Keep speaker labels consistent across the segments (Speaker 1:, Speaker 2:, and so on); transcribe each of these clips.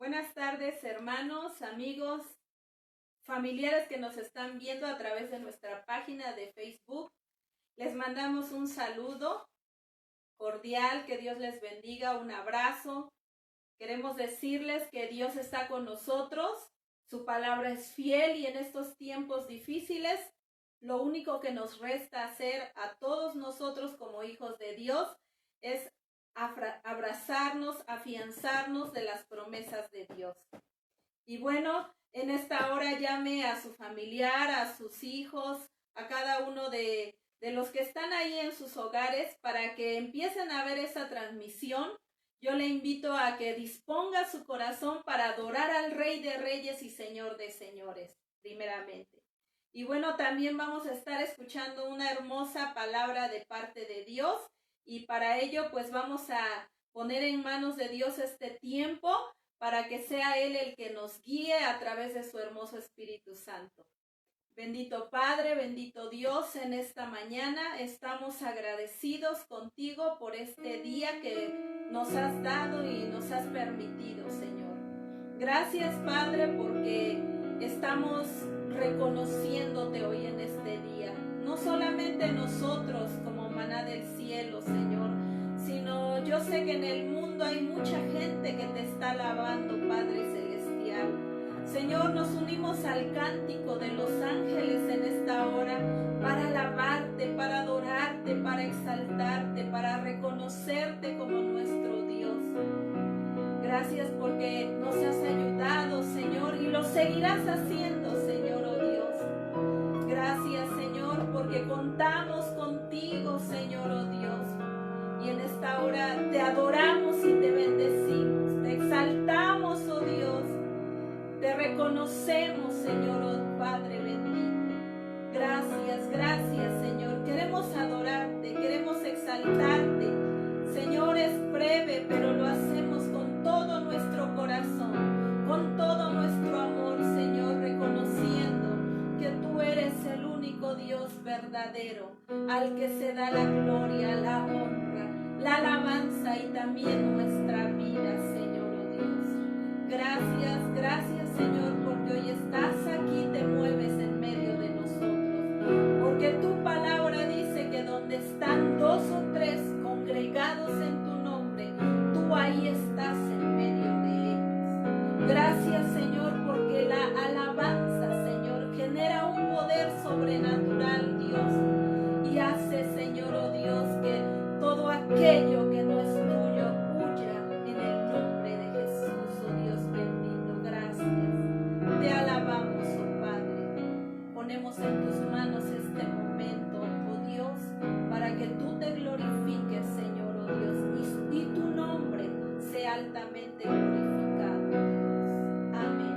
Speaker 1: Buenas tardes, hermanos, amigos, familiares que nos están viendo a través de nuestra página de Facebook. Les mandamos un saludo cordial, que Dios les bendiga, un abrazo. Queremos decirles que Dios está con nosotros, su palabra es fiel y en estos tiempos difíciles, lo único que nos resta hacer a todos nosotros como hijos de Dios es abrazarnos, afianzarnos de las promesas de Dios. Y bueno, en esta hora llame a su familiar, a sus hijos, a cada uno de los que están ahí en sus hogares para que empiecen a ver esa transmisión. Yo le invito a que disponga su corazón para adorar al Rey de Reyes y Señor de Señores, primeramente. Y bueno, también vamos a estar escuchando una hermosa palabra de parte de Dios. Y para ello, pues vamos a poner en manos de Dios este tiempo para que sea Él el que nos guíe a través de su hermoso Espíritu Santo. Bendito Padre, bendito Dios, en esta mañana estamos agradecidos contigo por este día que nos has dado y nos has permitido, Señor. Gracias, Padre, porque estamos reconociéndote hoy en este día. No solamente nosotros como maná del cielo, Señor, sino yo sé que en el mundo hay mucha gente que te está alabando, Padre Celestial. Señor, nos unimos al cántico de los ángeles en esta hora para alabarte, para adorarte, para exaltarte, para reconocerte como nuestro Dios. Gracias porque nos has ayudado, Señor, y lo seguirás haciendo, Señor, oh Dios. Gracias, Señor, porque contamos contigo, Señor, oh Dios. Y en esta hora te adoramos y te bendecimos, te exaltamos, oh Dios. Te reconocemos, Señor, oh Padre bendito. Gracias, gracias, Señor. Queremos adorarte, queremos exaltarte. Señor, es breve, pero lo hacemos con todo nuestro corazón, con todo nuestro amor, Señor, reconociendo que tú eres el único Dios verdadero, al que se da la gloria, la honra, la alabanza y también nuestra vida, Señor, oh Dios. Gracias, gracias, Señor, porque hoy estás aquí, te mueves en medio de nosotros, porque tu palabra dice que donde están dos o tres congregados en tu nombre, tú ahí estás en medio de ellos. Gracias, Señor, porque la alabanza, Señor, genera un poder sobrenatural, Dios, y hace, Señor, oh Dios, que todo aquello que no es tuyo huya en el nombre de Jesús, oh Dios bendito. Gracias. Te alabamos, oh Padre. Ponemos en tus manos este momento, oh Dios, para que tú te glorifiques, Señor, oh Dios, y tu nombre sea altamente glorificado. Amén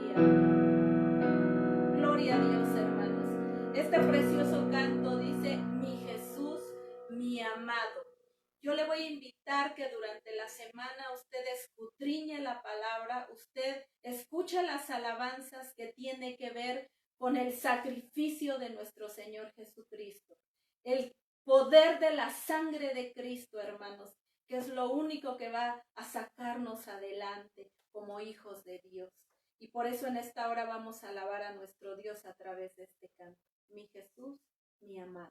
Speaker 1: y amén. Gloria a Dios, hermanos. Este precioso canto dice: mi Jesús, mi amado. Yo le voy a invitar que durante la semana usted escudriñe la palabra, usted escuche las alabanzas que tiene que ver con el sacrificio de nuestro Señor Jesucristo. El poder de la sangre de Cristo, hermanos, que es lo único que va a sacarnos adelante como hijos de Dios. Y por eso en esta hora vamos a alabar a nuestro Dios a través de este canto. Mi Jesús, mi amado.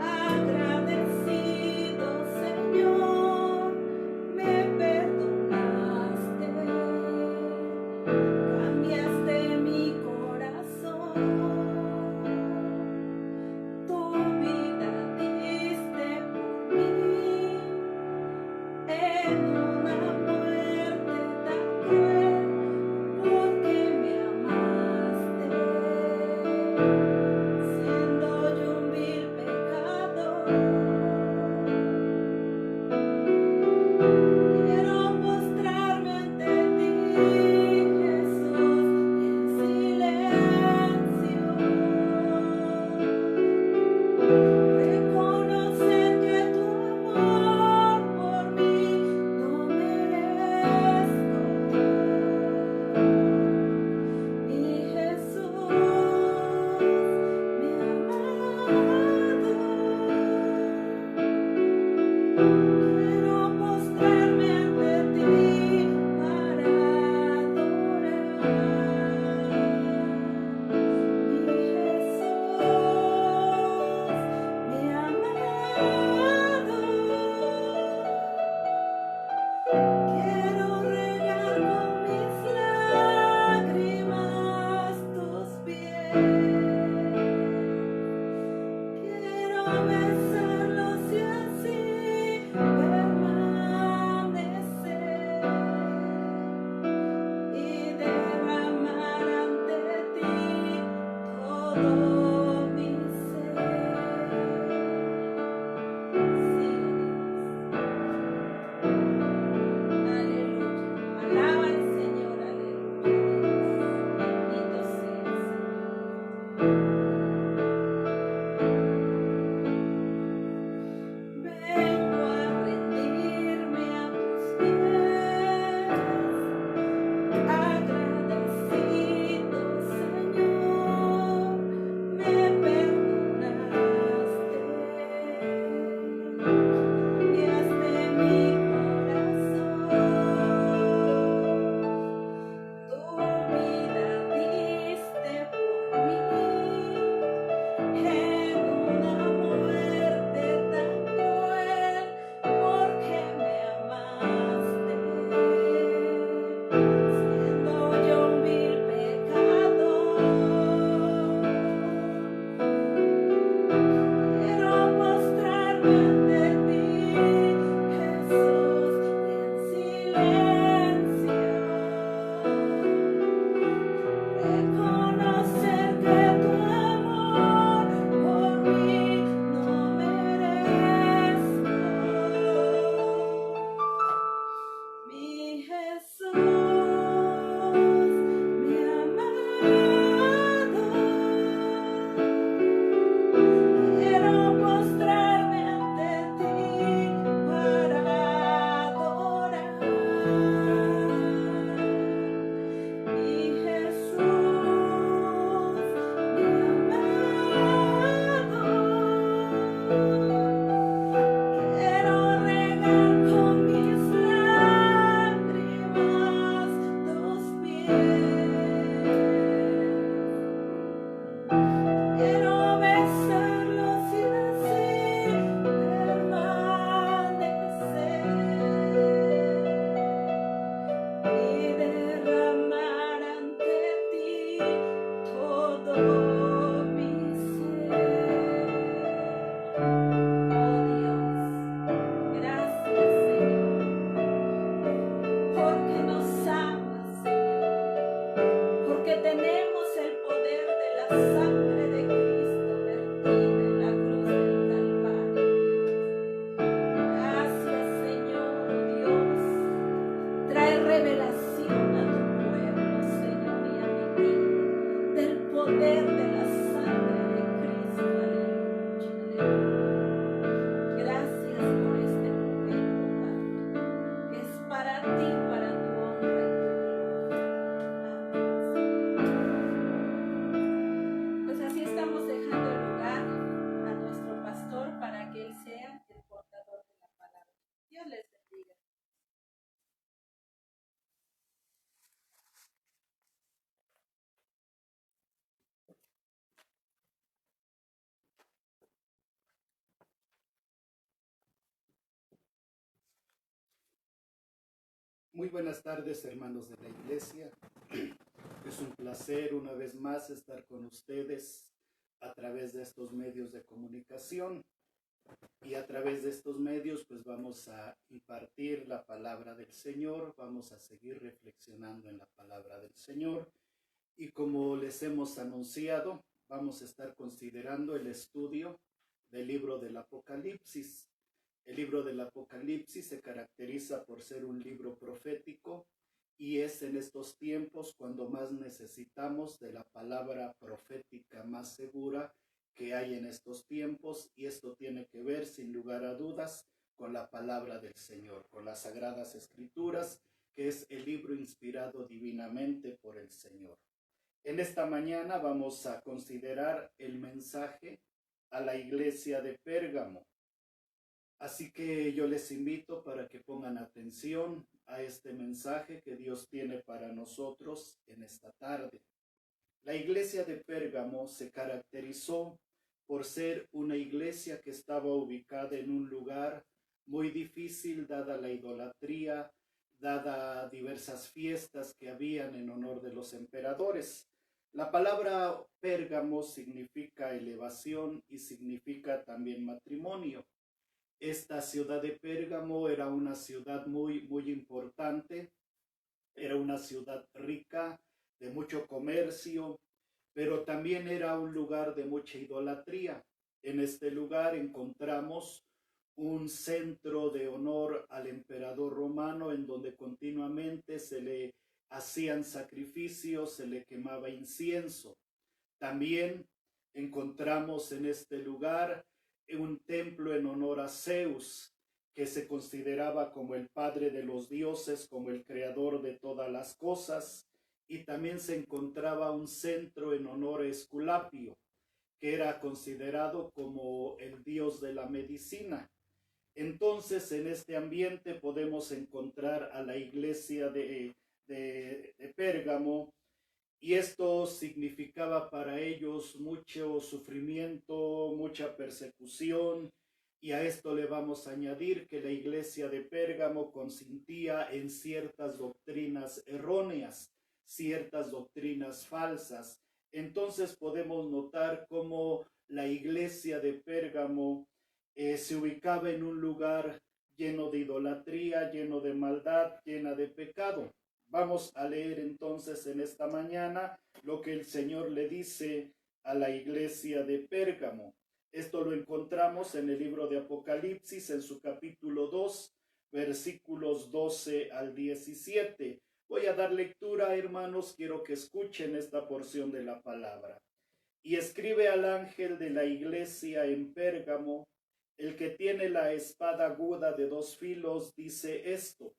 Speaker 1: Agradecido, Señor, me perdonaste.
Speaker 2: Muy buenas tardes, hermanos de la iglesia. Es un placer una vez más estar con ustedes a través de estos medios de comunicación, y a través de estos medios pues vamos a impartir la palabra del Señor, vamos a seguir reflexionando en la palabra del Señor, y como les hemos anunciado, vamos a estar considerando el estudio del libro del Apocalipsis. El libro del Apocalipsis se caracteriza por ser un libro profético, y es en estos tiempos cuando más necesitamos de la palabra profética más segura que hay en estos tiempos, y esto tiene que ver sin lugar a dudas con la palabra del Señor, con las Sagradas Escrituras, que es el libro inspirado divinamente por el Señor. En esta mañana vamos a considerar el mensaje a la iglesia de Pérgamo. Así que yo les invito para que pongan atención a este mensaje que Dios tiene para nosotros en esta tarde. La iglesia de Pérgamo se caracterizó por ser una iglesia que estaba ubicada en un lugar muy difícil, dada la idolatría, dada diversas fiestas que habían en honor de los emperadores. La palabra Pérgamo significa elevación y significa también matrimonio. Esta ciudad de Pérgamo era una ciudad muy importante, era una ciudad rica, de mucho comercio, pero también era un lugar de mucha idolatría. En este lugar encontramos un centro de honor al emperador romano en donde continuamente se le hacían sacrificios, se le quemaba incienso. También encontramos en este lugar un templo en honor a Zeus, que se consideraba como el padre de los dioses, como el creador de todas las cosas, y también se encontraba un centro en honor a Esculapio, que era considerado como el dios de la medicina. Entonces, en este ambiente podemos encontrar a la iglesia de Pérgamo, y esto significaba para ellos mucho sufrimiento, mucha persecución, y a esto le vamos a añadir que la iglesia de Pérgamo consistía en ciertas doctrinas erróneas, ciertas doctrinas falsas. Entonces podemos notar cómo la iglesia de Pérgamo se ubicaba en un lugar lleno de idolatría, lleno de maldad, llena de pecado. Vamos a leer entonces en esta mañana lo que el Señor le dice a la iglesia de Pérgamo. Esto lo encontramos en el libro de Apocalipsis, en su capítulo 2, versículos 12 al 17. Voy a dar lectura, hermanos, quiero que escuchen esta porción de la palabra. Y escribe al ángel de la iglesia en Pérgamo, el que tiene la espada aguda de 2 filos, dice esto: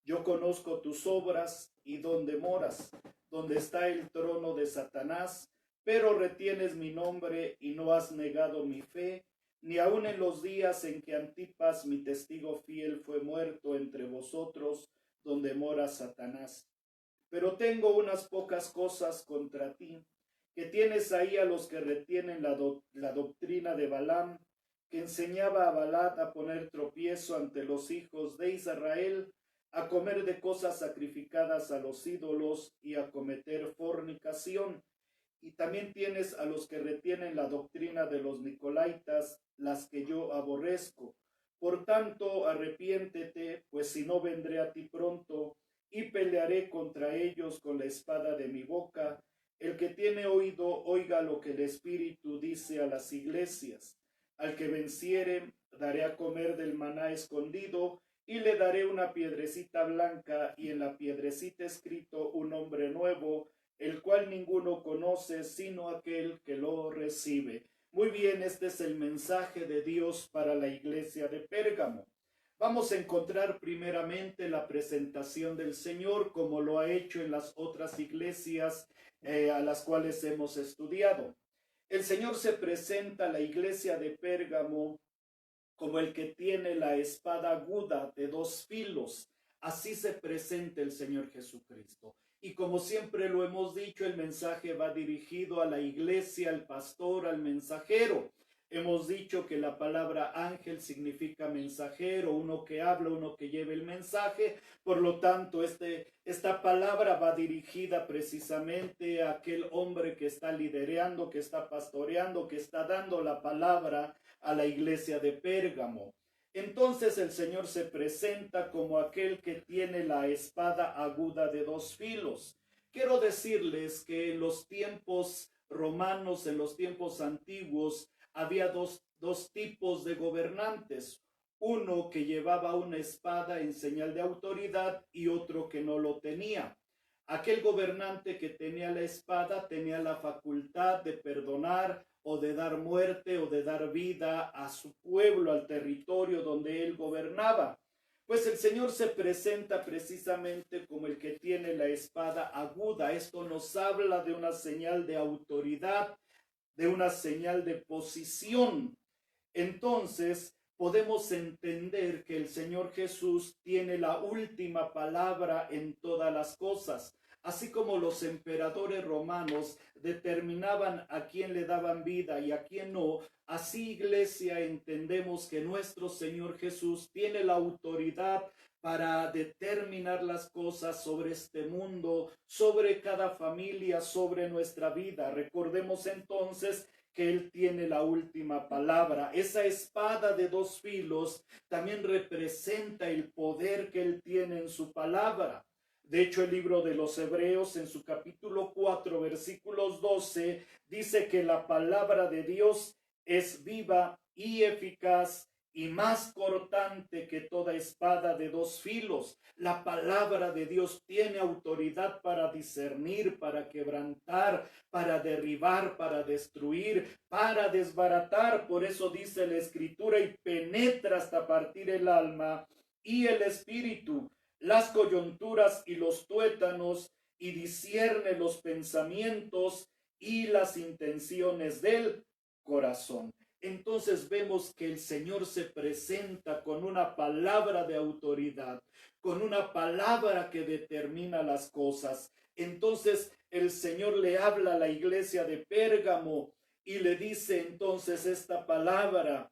Speaker 2: yo conozco tus obras y dónde moras, donde está el trono de Satanás, pero retienes mi nombre y no has negado mi fe, ni aun en los días en que Antipas, mi testigo fiel, fue muerto entre vosotros, donde mora Satanás. Pero tengo unas pocas cosas contra ti, que tienes ahí a los que retienen la doctrina de Balaam, que enseñaba a Balac a poner tropiezo ante los hijos de Israel, a comer de cosas sacrificadas a los ídolos y a cometer fornicación. Y también tienes a los que retienen la doctrina de los Nicolaitas, las que yo aborrezco. Por tanto, arrepiéntete, pues si no vendré a ti pronto y pelearé contra ellos con la espada de mi boca. El que tiene oído, oiga lo que el Espíritu dice a las iglesias. Al que venciere, daré a comer del maná escondido, y le daré una piedrecita blanca, y en la piedrecita escrito un nombre nuevo, el cual ninguno conoce sino aquel que lo recibe. Muy bien, este es el mensaje de Dios para la iglesia de Pérgamo. Vamos a encontrar primeramente la presentación del Señor, como lo ha hecho en las otras iglesias a las cuales hemos estudiado. El Señor se presenta a la iglesia de Pérgamo como el que tiene la espada aguda de 2 filos. Así se presenta el Señor Jesucristo. Y como siempre lo hemos dicho, el mensaje va dirigido a la iglesia, al pastor, al mensajero. Hemos dicho que la palabra ángel significa mensajero, uno que habla, uno que lleva el mensaje. Por lo tanto, esta palabra va dirigida precisamente a aquel hombre que está liderando, que está pastoreando, que está dando la palabra a la iglesia de Pérgamo. Entonces el Señor se presenta como aquel que tiene la espada aguda de 2 filos. Quiero decirles que en los tiempos romanos, en los tiempos antiguos, había dos tipos de gobernantes. Uno que llevaba una espada en señal de autoridad y otro que no lo tenía. Aquel gobernante que tenía la espada tenía la facultad de perdonar o de dar muerte o de dar vida a su pueblo, al territorio donde él gobernaba. Pues el Señor se presenta precisamente como el que tiene la espada aguda. Esto nos habla de una señal de autoridad, de una señal de posición. Entonces podemos entender que el Señor Jesús tiene la última palabra en todas las cosas. Así como los emperadores romanos determinaban a quién le daban vida y a quién no, así, iglesia, entendemos que nuestro Señor Jesús tiene la autoridad para determinar las cosas sobre este mundo, sobre cada familia, sobre nuestra vida. Recordemos entonces que Él tiene la última palabra. Esa espada de 2 filos también representa el poder que Él tiene en su palabra. De hecho, el libro de los Hebreos, en su capítulo 4, versículos 12, dice que la palabra de Dios es viva y eficaz y más cortante que toda espada de dos filos. La palabra de Dios tiene autoridad para discernir, para quebrantar, para derribar, para destruir, para desbaratar. Por eso dice la Escritura, y penetra hasta partir el alma y el espíritu, las coyunturas y los tuétanos, y discierne los pensamientos y las intenciones del corazón. Entonces vemos que el Señor se presenta con una palabra de autoridad, con una palabra que determina las cosas. Entonces el Señor le habla a la iglesia de Pérgamo y le dice entonces esta palabra.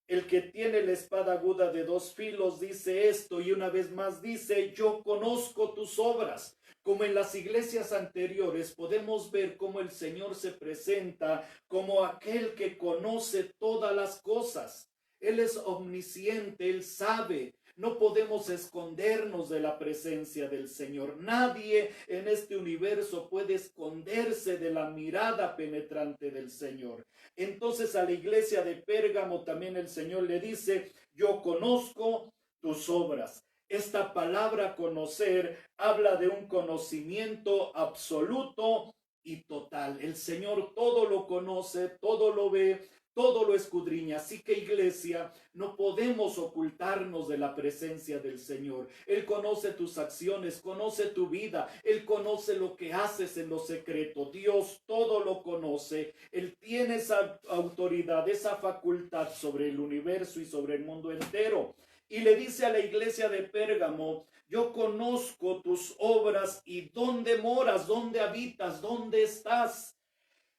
Speaker 2: El que tiene la espada aguda de dos filos dice esto, y una vez más dice: yo conozco tus obras. Como en las iglesias anteriores, podemos ver cómo el Señor se presenta como aquel que conoce todas las cosas. Él es omnisciente, Él sabe. No podemos escondernos de la presencia del Señor. Nadie en este universo puede esconderse de la mirada penetrante del Señor. Entonces a la iglesia de Pérgamo también el Señor le dice: yo conozco tus obras. Esta palabra conocer habla de un conocimiento absoluto y total. El Señor todo lo conoce, todo lo ve, todo lo escudriña. Así que, iglesia, no podemos ocultarnos de la presencia del Señor. Él conoce tus acciones, conoce tu vida, Él conoce lo que haces en lo secreto. Dios todo lo conoce. Él tiene esa autoridad, esa facultad sobre el universo y sobre el mundo entero. Y le dice a la iglesia de Pérgamo: yo conozco tus obras y dónde moras, dónde habitas, dónde estás.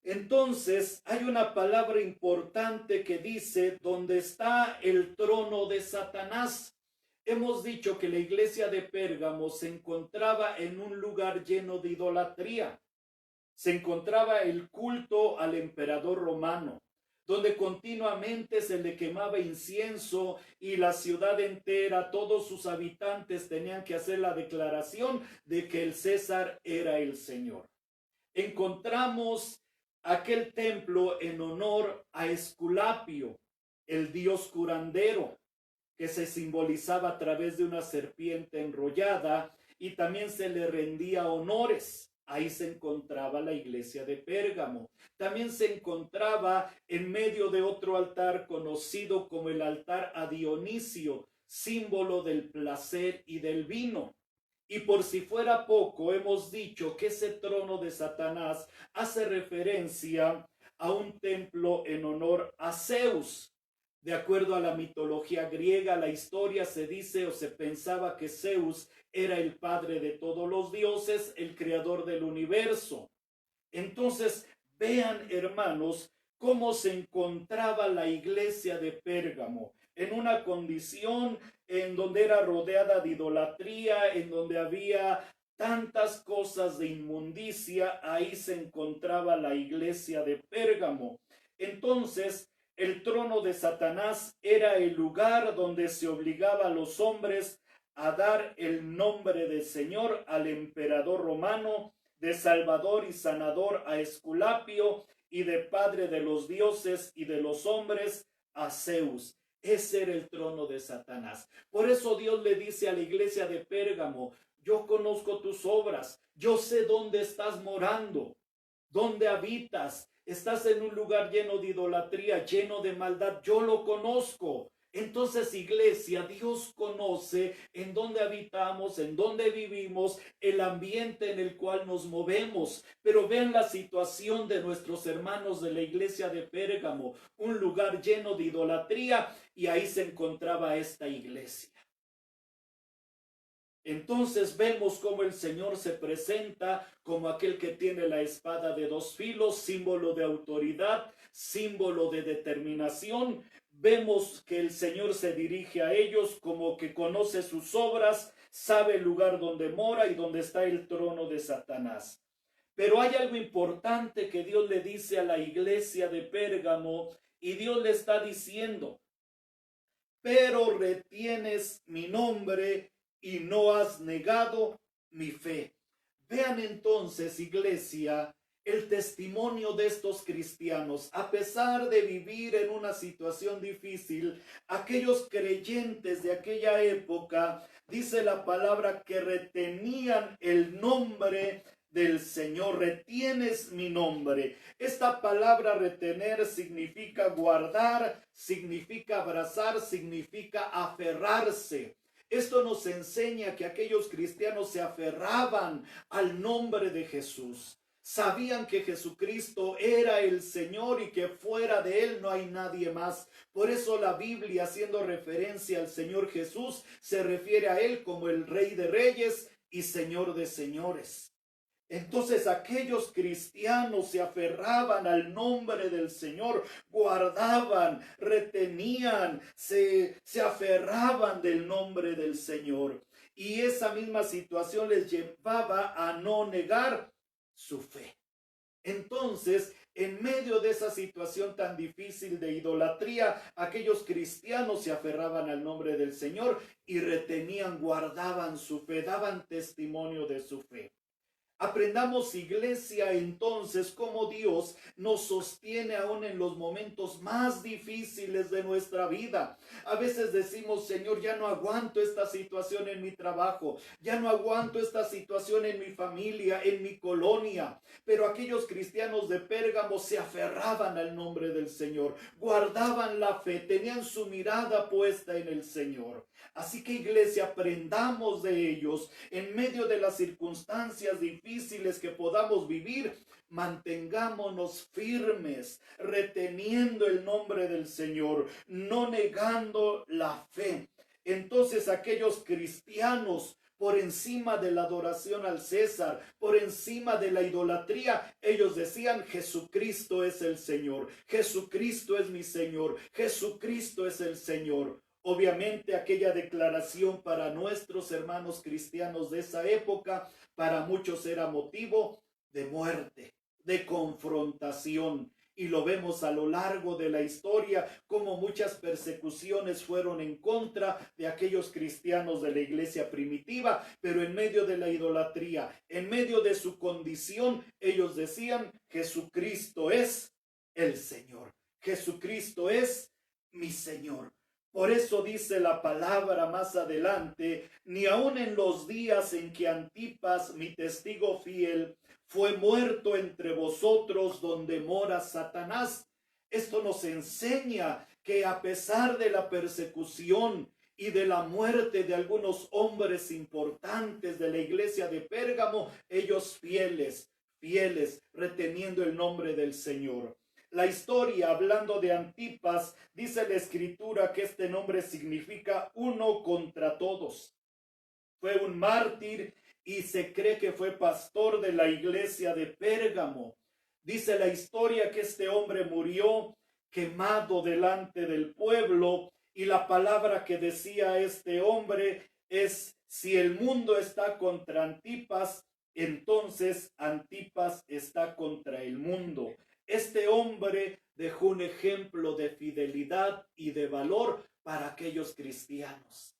Speaker 2: Entonces hay una palabra importante que dice: donde está el trono de Satanás. Hemos dicho que la iglesia de Pérgamo se encontraba en un lugar lleno de idolatría. Se encontraba el culto al emperador romano, donde continuamente se le quemaba incienso, y la ciudad entera, todos sus habitantes tenían que hacer la declaración de que el César era el Señor. Encontramos aquel templo en honor a Esculapio, el dios curandero, que se simbolizaba a través de una serpiente enrollada, y también se le rendía honores. Ahí se encontraba la iglesia de Pérgamo. También se encontraba en medio de otro altar conocido como el altar a Dionisio, símbolo del placer y del vino. Y por si fuera poco, hemos dicho que ese trono de Satanás hace referencia a un templo en honor a Zeus. De acuerdo a la mitología griega, la historia se dice o se pensaba que Zeus era el padre de todos los dioses, el creador del universo. Entonces, vean, hermanos, cómo se encontraba la iglesia de Pérgamo, en una condición en donde era rodeada de idolatría, en donde había tantas cosas de inmundicia. Ahí se encontraba la iglesia de Pérgamo. Entonces, el trono de Satanás era el lugar donde se obligaba a los hombres a dar el nombre de Señor al emperador romano, de Salvador y Sanador a Esculapio, y de Padre de los dioses y de los hombres a Zeus. Ese era el trono de Satanás. Por eso Dios le dice a la iglesia de Pérgamo: yo conozco tus obras, yo sé dónde estás morando, dónde habitas. Estás en un lugar lleno de idolatría, lleno de maldad, yo lo conozco. Entonces, iglesia, Dios conoce en dónde habitamos, en dónde vivimos, el ambiente en el cual nos movemos. Pero vean la situación de nuestros hermanos de la iglesia de Pérgamo, un lugar lleno de idolatría, y ahí se encontraba esta iglesia. Entonces vemos cómo el Señor se presenta como aquel que tiene la espada de dos filos, símbolo de autoridad, símbolo de determinación. Vemos que el Señor se dirige a ellos como que conoce sus obras, sabe el lugar donde mora y donde está el trono de Satanás. Pero hay algo importante que Dios le dice a la iglesia de Pérgamo, y Dios le está diciendo: pero retienes mi nombre y no has negado mi fe. Vean entonces, iglesia, el testimonio de estos cristianos. A pesar de vivir en una situación difícil, aquellos creyentes de aquella época, dice la palabra, que retenían el nombre del Señor. Retienes mi nombre. Esta palabra retener significa guardar, significa abrazar, significa aferrarse. Esto nos enseña que aquellos cristianos se aferraban al nombre de Jesús. Sabían que Jesucristo era el Señor y que fuera de Él no hay nadie más. Por eso la Biblia, haciendo referencia al Señor Jesús, se refiere a Él como el Rey de Reyes y Señor de Señores. Entonces aquellos cristianos se aferraban al nombre del Señor, guardaban, retenían, se aferraban del nombre del Señor. Y esa misma situación les llevaba a no negar su fe. Entonces, en medio de esa situación tan difícil de idolatría, aquellos cristianos se aferraban al nombre del Señor y retenían, guardaban su fe, daban testimonio de su fe. Aprendamos, iglesia, entonces cómo Dios nos sostiene aún en los momentos más difíciles de nuestra vida. A veces decimos, Señor, ya no aguanto esta situación en mi trabajo, ya no aguanto esta situación en mi familia, en mi colonia. Pero aquellos cristianos de Pérgamo se aferraban al nombre del Señor, guardaban la fe, tenían su mirada puesta en el Señor. Así que, iglesia, aprendamos de ellos en medio de las circunstancias difíciles que podamos vivir. Mantengámonos firmes, reteniendo el nombre del Señor, no negando la fe. Entonces aquellos cristianos, por encima de la adoración al César, por encima de la idolatría, ellos decían, Jesucristo es el Señor, Jesucristo es mi Señor, Jesucristo es el Señor. Obviamente aquella declaración para nuestros hermanos cristianos de esa época, para muchos era motivo de muerte, de confrontación. Y lo vemos a lo largo de la historia, como muchas persecuciones fueron en contra de aquellos cristianos de la iglesia primitiva, pero en medio de la idolatría, en medio de su condición, ellos decían, Jesucristo es el Señor, Jesucristo es mi Señor. Por eso dice la palabra más adelante, ni aun en los días en que Antipas, mi testigo fiel, fue muerto entre vosotros donde mora Satanás. Esto nos enseña que a pesar de la persecución y de la muerte de algunos hombres importantes de la iglesia de Pérgamo, ellos fieles, reteniendo el nombre del Señor. La historia, hablando de Antipas, dice la escritura que este nombre significa uno contra todos. Fue un mártir y se cree que fue pastor de la iglesia de Pérgamo. Dice la historia que este hombre murió quemado delante del pueblo, y la palabra que decía este hombre es, si el mundo está contra Antipas, entonces Antipas está contra el mundo. Este hombre dejó un ejemplo de fidelidad y de valor para aquellos cristianos.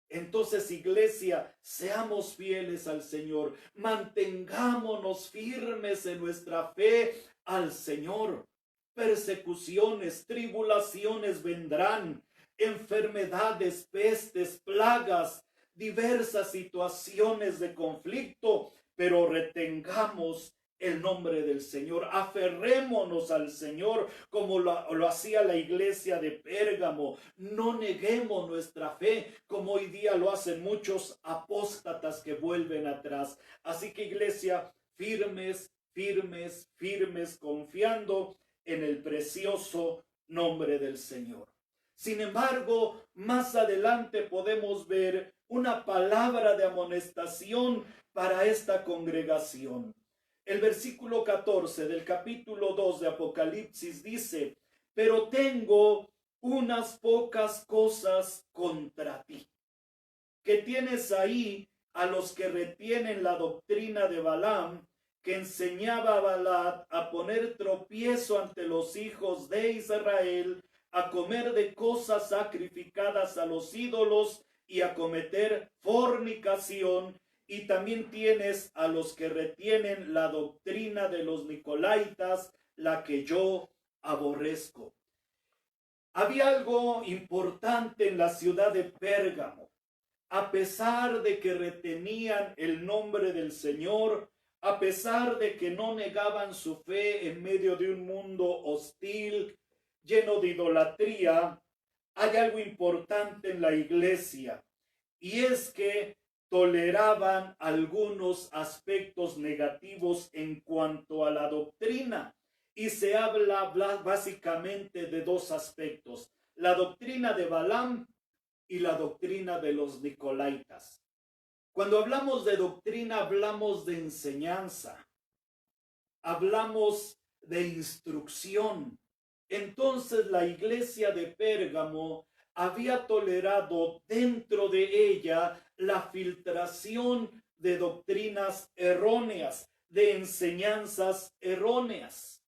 Speaker 2: Entonces, iglesia, seamos fieles al Señor, mantengámonos firmes en nuestra fe al Señor. Persecuciones, tribulaciones vendrán, enfermedades, pestes, plagas, diversas situaciones de conflicto, pero retengamos el nombre del Señor, aferrémonos al Señor como lo hacía la iglesia de Pérgamo. No neguemos nuestra fe como hoy día lo hacen muchos apóstatas que vuelven atrás. Así que, iglesia, firmes, confiando en el precioso nombre del Señor. Sin embargo, más adelante podemos ver una palabra de amonestación para esta congregación. El versículo 14 del capítulo 2 de Apocalipsis dice, pero tengo unas pocas cosas contra ti, que tienes ahí a los que retienen la doctrina de Balaam, que enseñaba a Balac a poner tropiezo ante los hijos de Israel, a comer de cosas sacrificadas a los ídolos y a cometer fornicación, y también tienes a los que retienen la doctrina de los Nicolaitas, la que yo aborrezco. Había algo importante en la ciudad de Pérgamo. A pesar de que retenían el nombre del Señor, a pesar de que no negaban su fe en medio de un mundo hostil, lleno de idolatría, hay algo importante en la iglesia, y es que toleraban algunos aspectos negativos en cuanto a la doctrina. Y se habla básicamente de dos aspectos: la doctrina de Balaam y la doctrina de los Nicolaitas. Cuando hablamos de doctrina, hablamos de enseñanza, hablamos de instrucción. Entonces la iglesia de Pérgamo había tolerado dentro de ella la filtración de doctrinas erróneas, de enseñanzas erróneas.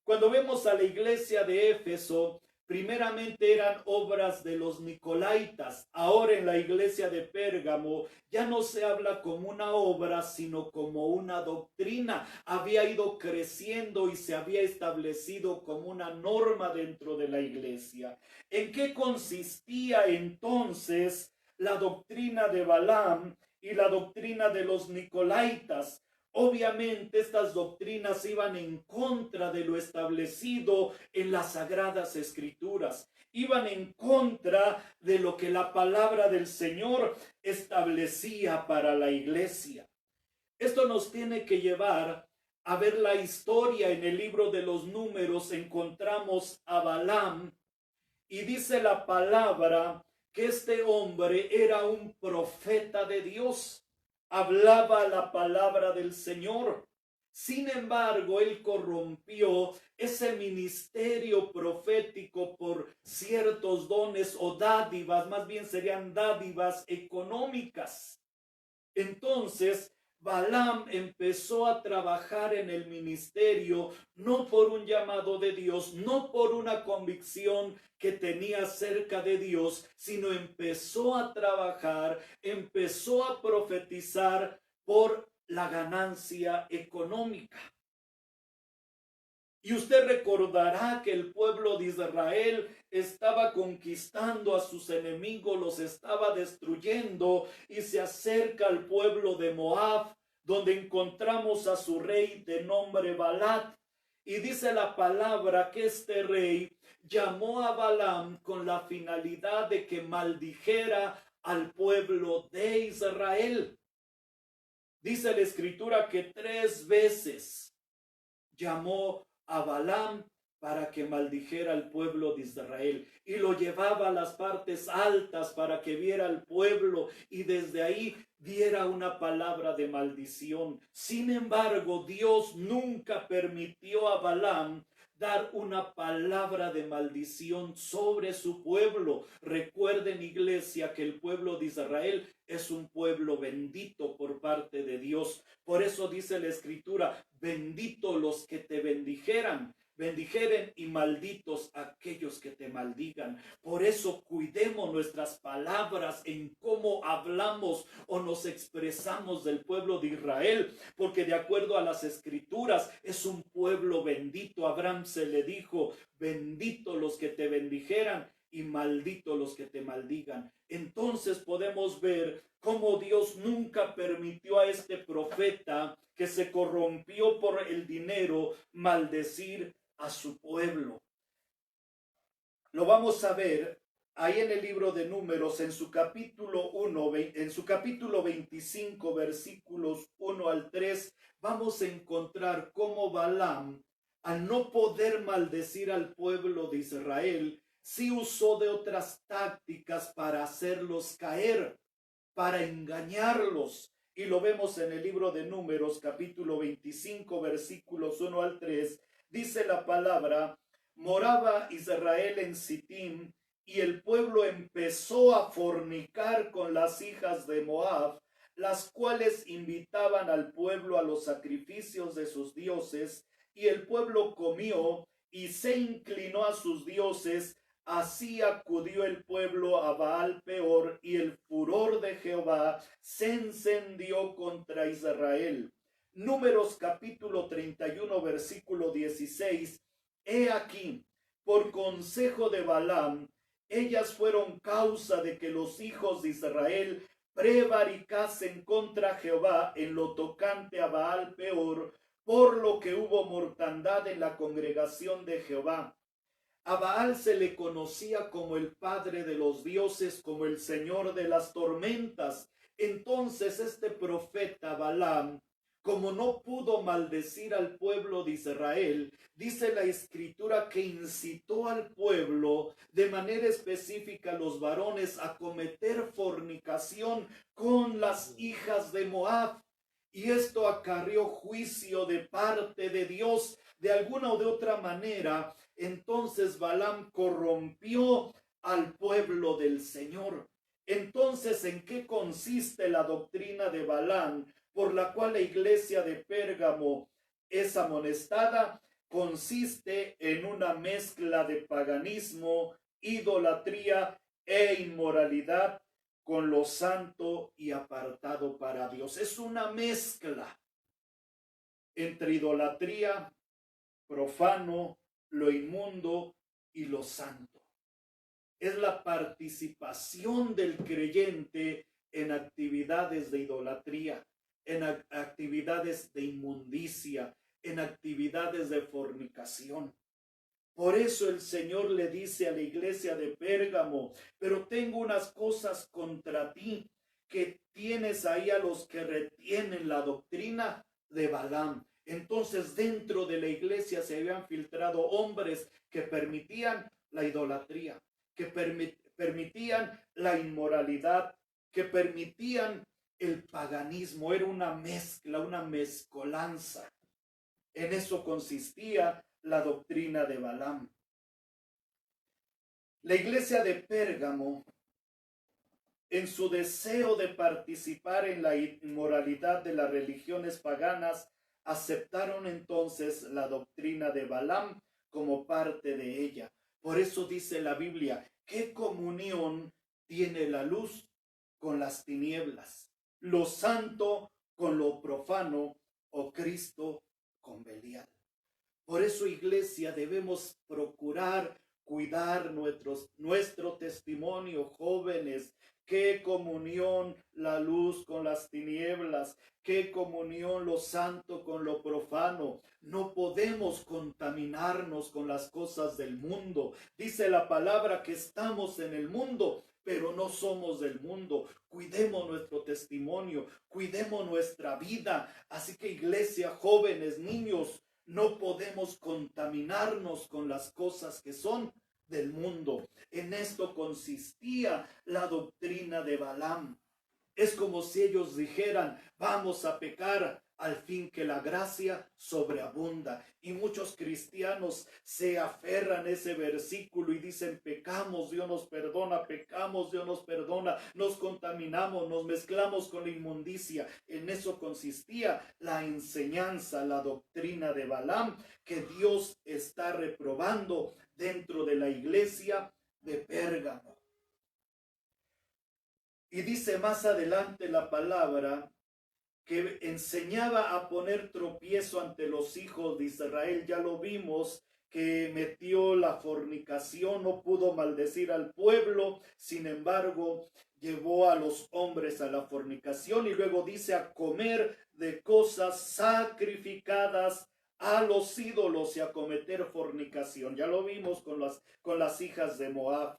Speaker 2: Cuando vemos a la iglesia de Éfeso, primeramente eran obras de los Nicolaitas. Ahora en la iglesia de Pérgamo ya no se habla como una obra, sino como una doctrina. Había ido creciendo y se había establecido como una norma dentro de la iglesia. ¿En qué consistía entonces la doctrina de Balaam y la doctrina de los Nicolaitas? Obviamente estas doctrinas iban en contra de lo establecido en las Sagradas Escrituras, iban en contra de lo que la palabra del Señor establecía para la iglesia. Esto nos tiene que llevar a ver la historia. En el libro de los Números encontramos a Balaam y dice la palabra que este hombre era un profeta de Dios. Hablaba la palabra del Señor. Sin embargo, él corrompió ese ministerio profético por ciertos dones o dádivas, más bien serían dádivas económicas. Entonces, Balaam empezó a trabajar en el ministerio no por un llamado de Dios, no por una convicción que tenía acerca de Dios, sino empezó a trabajar, empezó a profetizar por la ganancia económica. Y usted recordará que el pueblo de Israel estaba conquistando a sus enemigos, los estaba destruyendo, y se acerca al pueblo de Moab, donde encontramos a su rey de nombre Balat. Y dice la palabra que este rey llamó a Balaam con la finalidad de que maldijera al pueblo de Israel. Dice la escritura que 3 veces llamó a Balaam para que maldijera al pueblo de Israel, y lo llevaba a las partes altas para que viera al pueblo y desde ahí diera una palabra de maldición. Sin embargo, Dios nunca permitió a Balaam dar una palabra de maldición sobre su pueblo. Recuerden, iglesia, que el pueblo de Israel es un pueblo bendito por parte de Dios. Por eso dice la escritura: bendito los que te bendijeren y malditos aquellos que te maldigan. Por eso cuidemos nuestras palabras en cómo hablamos o nos expresamos del pueblo de Israel, porque de acuerdo a las escrituras es un pueblo bendito. A Abraham se le dijo: bendito los que te bendijeran y maldito los que te maldigan. Entonces podemos ver cómo Dios nunca permitió a este profeta, que se corrompió por el dinero, maldecir a su pueblo. Lo vamos a ver ahí en el libro de Números, en su capítulo 1, en su capítulo 25, versículos 1 al 3, vamos a encontrar cómo Balaam, al no poder maldecir al pueblo de Israel, sí usó de otras tácticas para hacerlos caer, para engañarlos. Y lo vemos en el libro de Números, capítulo 25, versículos 1 al 3. Dice la palabra: moraba Israel en Sittim, y el pueblo empezó a fornicar con las hijas de Moab, las cuales invitaban al pueblo a los sacrificios de sus dioses, y el pueblo comió y se inclinó a sus dioses, Así acudió el pueblo a Baal Peor, y el furor de Jehová se encendió contra Israel. Números capítulo 31, versículo 16. He aquí, por consejo de Balaam, ellas fueron causa de que los hijos de Israel prevaricasen contra Jehová en lo tocante a Baal Peor, por lo que hubo mortandad en la congregación de Jehová. A Baal se le conocía como el padre de los dioses, como el señor de las tormentas. Entonces este profeta Balaam, como no pudo maldecir al pueblo de Israel, dice la escritura que incitó al pueblo, de manera específica a los varones, a cometer fornicación con las hijas de Moab. Y esto acarrió juicio de parte de Dios. De alguna o de otra manera, entonces Balaam corrompió al pueblo del Señor. Entonces, ¿en qué consiste la doctrina de Balaam por la cual la iglesia de Pérgamo es amonestada? Consiste en una mezcla de paganismo, idolatría e inmoralidad con lo santo y apartado para Dios. Es una mezcla entre idolatría, profano, lo inmundo y lo santo. Es la participación del creyente en actividades de idolatría, en actividades de inmundicia, en actividades de fornicación. Por eso el Señor le dice a la iglesia de Pérgamo: pero tengo unas cosas contra ti, que tienes ahí a los que retienen la doctrina de Balaam. Entonces dentro de la iglesia se habían filtrado hombres que permitían la idolatría, que permitían la inmoralidad, que permitían el paganismo. Era una mezcla, una mezcolanza. En eso consistía la doctrina de Balaam. La iglesia de Pérgamo, en su deseo de participar en la inmoralidad de las religiones paganas, aceptaron entonces la doctrina de Balaam como parte de ella. Por eso dice la Biblia: ¿qué comunión tiene la luz con las tinieblas? Lo santo con lo profano, o Cristo con Belial. Por eso, iglesia, debemos procurar cuidar nuestro testimonio, jóvenes. Qué comunión la luz con las tinieblas, qué comunión lo santo con lo profano. No podemos contaminarnos con las cosas del mundo. Dice la palabra que estamos en el mundo, pero no somos del mundo. Cuidemos nuestro testimonio, cuidemos nuestra vida. Así que, iglesia, jóvenes, niños, no podemos contaminarnos con las cosas que son del mundo. En esto consistía la doctrina de Balaam. Es como si ellos dijeran: vamos a pecar al fin que la gracia sobreabunda. Y muchos cristianos se aferran a ese versículo y dicen: pecamos, Dios nos perdona, pecamos, Dios nos perdona, nos contaminamos, nos mezclamos con la inmundicia. En eso consistía la enseñanza, la doctrina de Balaam, que Dios está reprobando dentro de la iglesia de Pérgamo. Y dice más adelante la palabra que enseñaba a poner tropiezo ante los hijos de Israel. Ya lo vimos, que metió la fornicación, no pudo maldecir al pueblo, sin embargo llevó a los hombres a la fornicación. Y luego dice: a comer de cosas sacrificadas a los ídolos y a cometer fornicación. Ya lo vimos con las hijas de Moab.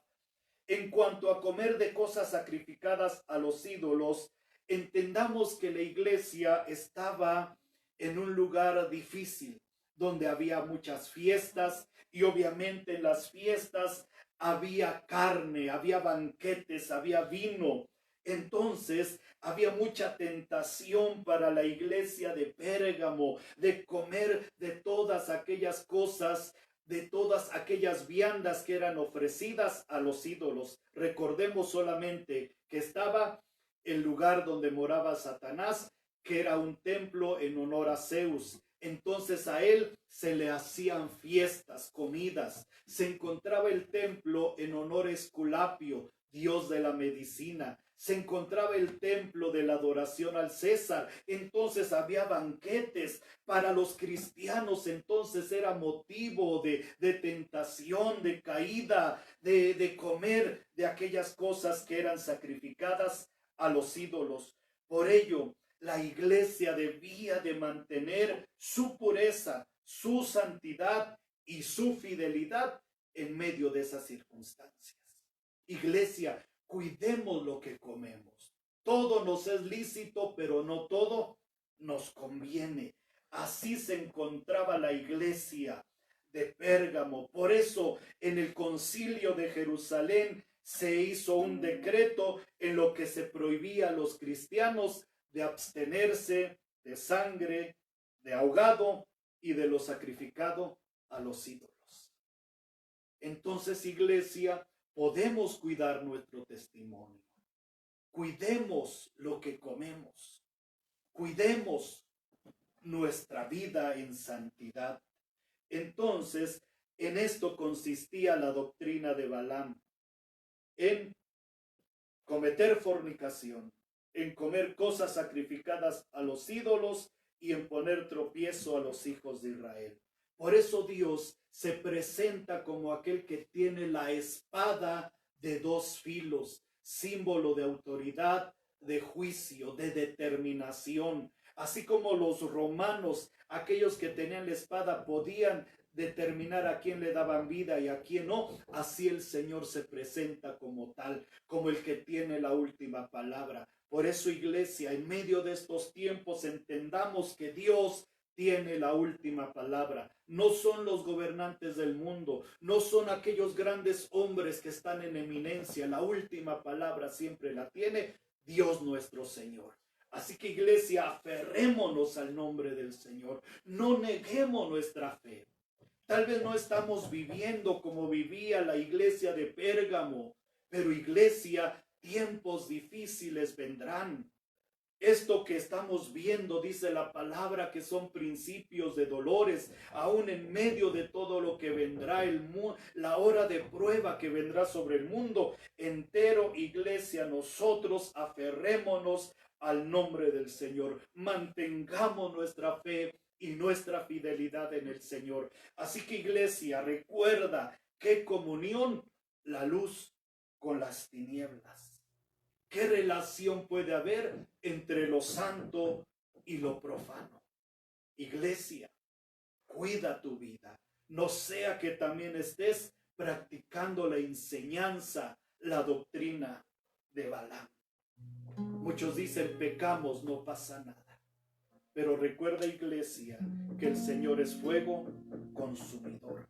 Speaker 2: En cuanto a comer de cosas sacrificadas a los ídolos, entendamos que la iglesia estaba en un lugar difícil, donde había muchas fiestas, y obviamente en las fiestas había carne, había banquetes, había vino. Entonces había mucha tentación para la iglesia de Pérgamo de comer de todas aquellas cosas, de todas aquellas viandas que eran ofrecidas a los ídolos. Recordemos solamente que estaba el lugar donde moraba Satanás, que era un templo en honor a Zeus. Entonces a él se le hacían fiestas, comidas. Se encontraba el templo en honor a Esculapio, dios de la medicina. Se encontraba el templo de la adoración al César. Entonces había banquetes para los cristianos. Entonces era motivo de tentación, de caída, de comer de aquellas cosas que eran sacrificadas a los ídolos. Por ello, la iglesia debía de mantener su pureza, su santidad y su fidelidad en medio de esas circunstancias. Iglesia, cuidemos lo que comemos. Todo nos es lícito, pero no todo nos conviene. Así se encontraba la iglesia de Pérgamo. Por eso en el concilio de Jerusalén se hizo un decreto en lo que se prohibía a los cristianos de abstenerse de sangre, de ahogado y de lo sacrificado a los ídolos. Entonces, iglesia, podemos cuidar nuestro testimonio. Cuidemos lo que comemos. Cuidemos nuestra vida en santidad. Entonces, en esto consistía la doctrina de Balaam, en cometer fornicación, en comer cosas sacrificadas a los ídolos y en poner tropiezo a los hijos de Israel. Por eso Dios se presenta como aquel que tiene la espada de dos filos, símbolo de autoridad, de juicio, de determinación. Así como los romanos, aquellos que tenían la espada, podían determinar a quién le daban vida y a quién no, así el Señor se presenta como tal, como el que tiene la última palabra. Por eso, iglesia, en medio de estos tiempos entendamos que Dios tiene la última palabra. No son los gobernantes del mundo, no son aquellos grandes hombres que están en eminencia. La última palabra siempre la tiene Dios nuestro Señor. Así que, iglesia, aferrémonos al nombre del Señor. No neguemos nuestra fe. Tal vez no estamos viviendo como vivía la iglesia de Pérgamo, pero, iglesia, tiempos difíciles vendrán. Esto que estamos viendo, dice la palabra, que son principios de dolores, aún en medio de todo lo que vendrá, la hora de prueba que vendrá sobre el mundo entero. Iglesia, nosotros aferrémonos al nombre del Señor. Mantengamos nuestra fe y nuestra fidelidad en el Señor. Así que, iglesia, recuerda qué comunión la luz con las tinieblas. ¿Qué relación puede haber entre lo santo y lo profano? Iglesia, cuida tu vida. No sea que también estés practicando la enseñanza, la doctrina de Balaam. Muchos dicen, pecamos, no pasa nada. Pero recuerda, iglesia, que el Señor es fuego consumidor.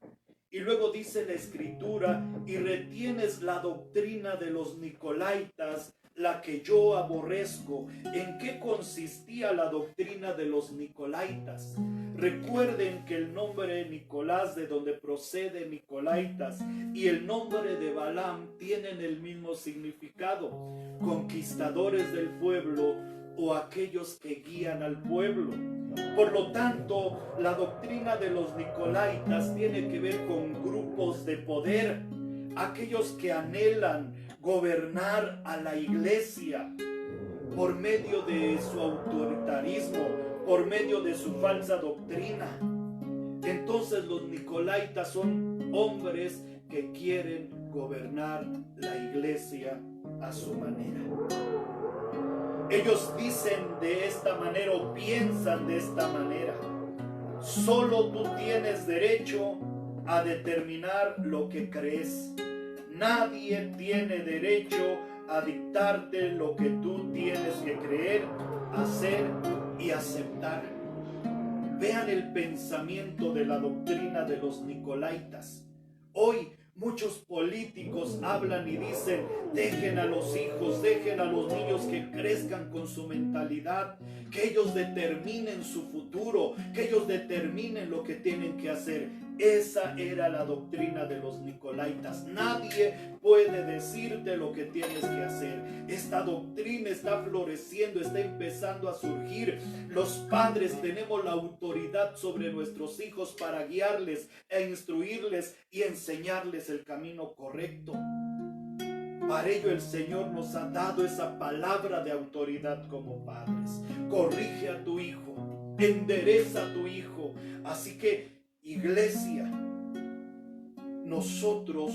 Speaker 2: Y luego dice la Escritura, y retienes la doctrina de los Nicolaitas, la que yo aborrezco. ¿En qué consistía la doctrina de los Nicolaitas? Recuerden que el nombre Nicolás, de donde procede Nicolaitas, y el nombre de Balaam tienen el mismo significado: conquistadores del pueblo o aquellos que guían al pueblo. Por lo tanto, la doctrina de los Nicolaitas tiene que ver con grupos de poder, aquellos que anhelan gobernar a la iglesia por medio de su autoritarismo, por medio de su falsa doctrina. Entonces los Nicolaitas son hombres que quieren gobernar la iglesia a su manera. Ellos dicen de esta manera o piensan de esta manera: solo tú tienes derecho a determinar lo que crees. Nadie tiene derecho a dictarte lo que tú tienes que creer, hacer y aceptar. Vean el pensamiento de la doctrina de los Nicolaitas. Hoy Muchos políticos hablan y dicen, dejen a los hijos, dejen a los niños que crezcan con su mentalidad, que ellos determinen su futuro, que ellos determinen lo que tienen que hacer. Esa era la doctrina de los nicolaitas. Nadie puede decirte lo que tienes que hacer. Esta doctrina está floreciendo, está empezando a surgir. Los padres tenemos la autoridad sobre nuestros hijos para guiarles e instruirles y enseñarles el camino correcto. Para ello el Señor nos ha dado esa palabra de autoridad como padres. Corrige a tu hijo, endereza a tu hijo. Así que, iglesia, nosotros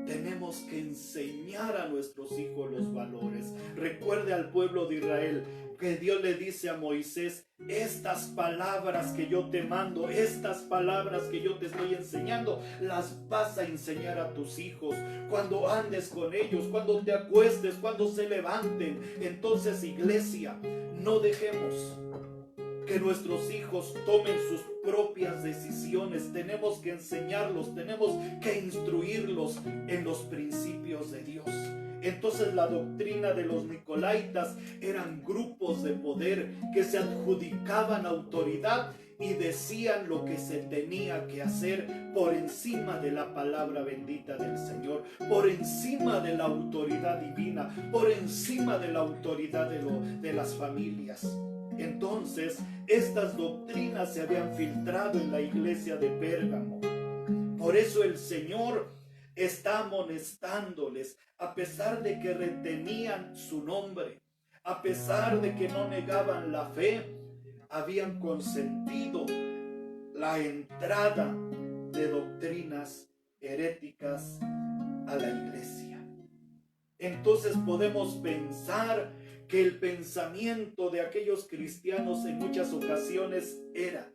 Speaker 2: tenemos que enseñar a nuestros hijos los valores. Recuerde al pueblo de Israel que Dios le dice a Moisés, estas palabras que yo te mando, estas palabras que yo te estoy enseñando, las vas a enseñar a tus hijos cuando andes con ellos, cuando te acuestes, cuando se levanten. Entonces, iglesia, no dejemos que nuestros hijos tomen sus propias decisiones. Tenemos que enseñarlos, tenemos que instruirlos en los principios de Dios. Entonces la doctrina de los nicolaitas eran grupos de poder que se adjudicaban autoridad y decían lo que se tenía que hacer por encima de la palabra bendita del Señor, por encima de la autoridad divina, por encima de la autoridad de las familias. Entonces, estas doctrinas se habían filtrado en la iglesia de Pérgamo. Por eso el Señor está amonestándoles, a pesar de que retenían su nombre, a pesar de que no negaban la fe, habían consentido la entrada de doctrinas heréticas a la iglesia. Entonces podemos pensar que el pensamiento de aquellos cristianos en muchas ocasiones era: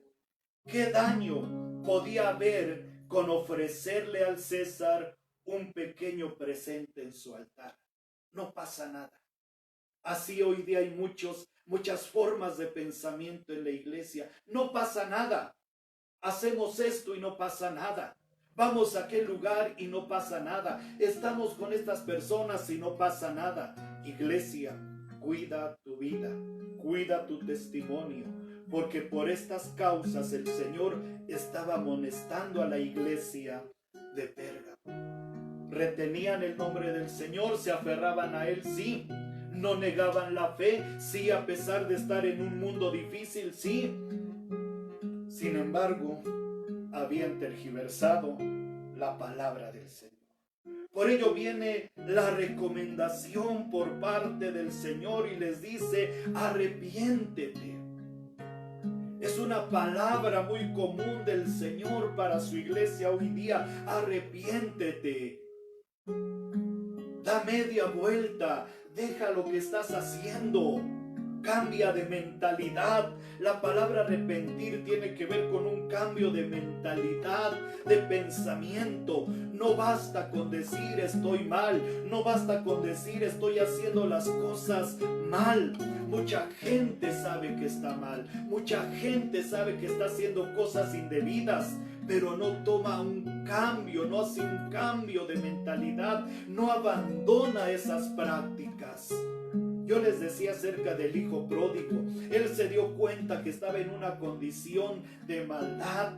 Speaker 2: ¿qué daño podía haber con ofrecerle al César un pequeño presente en su altar? No pasa nada. Así hoy día hay muchas formas de pensamiento en la iglesia. No pasa nada. Hacemos esto y no pasa nada. Vamos a aquel lugar y no pasa nada. Estamos con estas personas y no pasa nada. Iglesia, cuida tu vida, cuida tu testimonio, porque por estas causas el Señor estaba amonestando a la iglesia de Pérgamo. Retenían el nombre del Señor, se aferraban a Él, sí. No negaban la fe, sí, a pesar de estar en un mundo difícil, sí. Sin embargo, habían tergiversado la palabra del Señor. Por ello viene la recomendación por parte del Señor y les dice: arrepiéntete. Es una palabra muy común del Señor para su iglesia hoy día. Arrepiéntete. Da media vuelta. Deja lo que estás haciendo. Cambia de mentalidad. La palabra arrepentir tiene que ver con un cambio de mentalidad, de pensamiento. No basta con decir estoy mal. No basta con decir estoy haciendo las cosas mal. Mucha gente sabe que está mal. Mucha gente sabe que está haciendo cosas indebidas, pero no toma un cambio, no hace un cambio de mentalidad, no abandona esas prácticas. Yo les decía acerca del hijo pródigo. Él se dio cuenta que estaba en una condición de maldad.